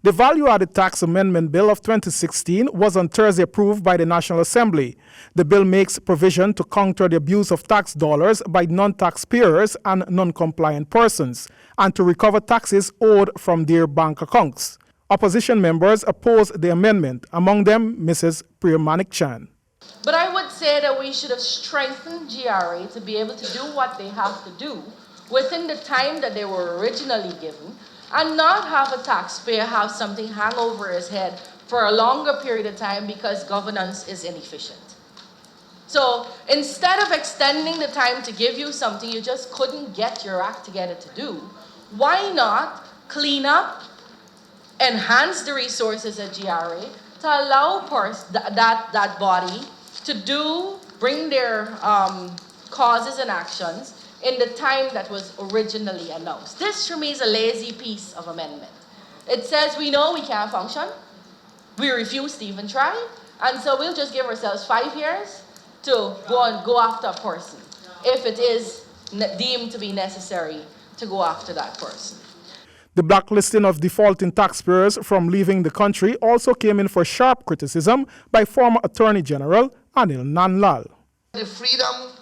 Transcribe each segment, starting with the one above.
The Value-Added Tax Amendment Bill of 2016 was on Thursday approved by the National Assembly. The bill makes provision to counter the abuse of tax dollars by non-taxpayers and non-compliant persons, and to recover taxes owed from their bank accounts. Opposition members opposed the amendment, among them Mrs. Priyamanik Chan. But I would say that we should have strengthened GRA to be able to do what they have to do within the time that they were originally given, and not have a taxpayer have something hang over his head for a longer period of time because governance is inefficient. So instead of extending the time to give you something you just couldn't get your act together to do, why not clean up, enhance the resources at GRA to allow that body to bring their causes and actions in the time that was originally announced. This for me is a lazy piece of amendment. It says we know we can't function, we refuse to even try, and so we'll just give ourselves 5 years to go after a person if it is deemed to be necessary to go after that person. The blacklisting of defaulting taxpayers from leaving the country also came in for sharp criticism by former Attorney General Anil Nanlal. The freedom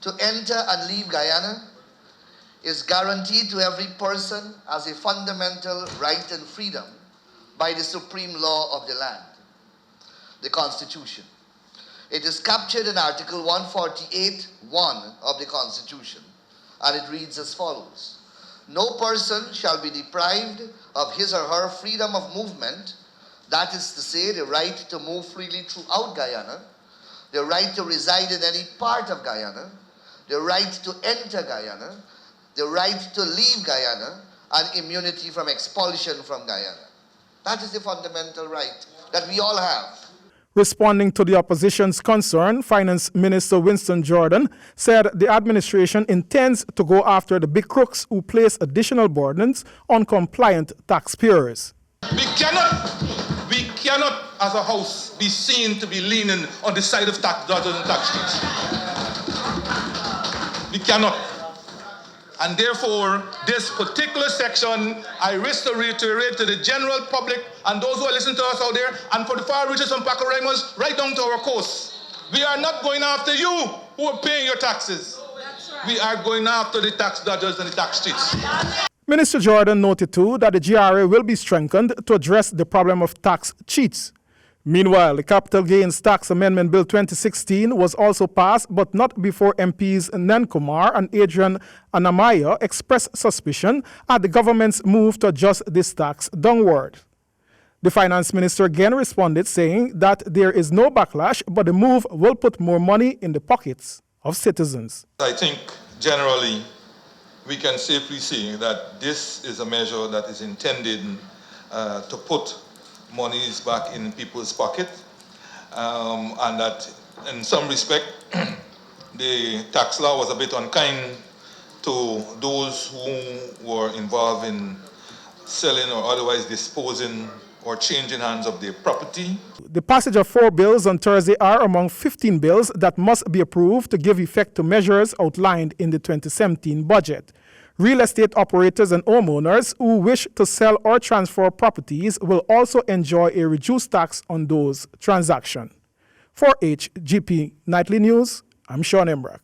to enter and leave Guyana is guaranteed to every person as a fundamental right and freedom by the supreme law of the land, the Constitution. It is captured in Article 148(1) of the Constitution, and it reads as follows: "No person shall be deprived of his or her freedom of movement, that is to say, the right to move freely throughout Guyana, the right to reside in any part of Guyana, the right to enter Guyana, the right to leave Guyana, and immunity from expulsion from Guyana." That is the fundamental right that we all have. Responding to the opposition's concern, Finance Minister Winston Jordan said the administration intends to go after the big crooks who place additional burdens on compliant taxpayers. We cannot, as a house, be seen to be leaning on the side of tax dodgers and tax cheats. We cannot. And therefore, this particular section, I wish to reiterate to the general public and those who are listening to us out there, and for the far reaches and Pacaraimos, right down to our coast. We are not going after you who are paying your taxes. We are going after the tax dodgers and the tax cheats. Minister Jordan noted too that the GRA will be strengthened to address the problem of tax cheats. Meanwhile, the Capital Gains Tax Amendment Bill 2016 was also passed, but not before MPs Nen Kumar and Adrian Anamaya expressed suspicion at the government's move to adjust this tax downward. The Finance Minister again responded, saying that there is no backlash, but the move will put more money in the pockets of citizens. I think generally we can safely say that this is a measure that is intended to put monies back in people's pocket, and that in some respect the tax law was a bit unkind to those who were involved in selling or otherwise disposing or changing hands of their property. The passage of 4 bills on Thursday are among 15 bills that must be approved to give effect to measures outlined in the 2017 budget. Real estate operators and homeowners who wish to sell or transfer properties will also enjoy a reduced tax on those transactions. For HGP Nightly News, I'm Sean Embrack.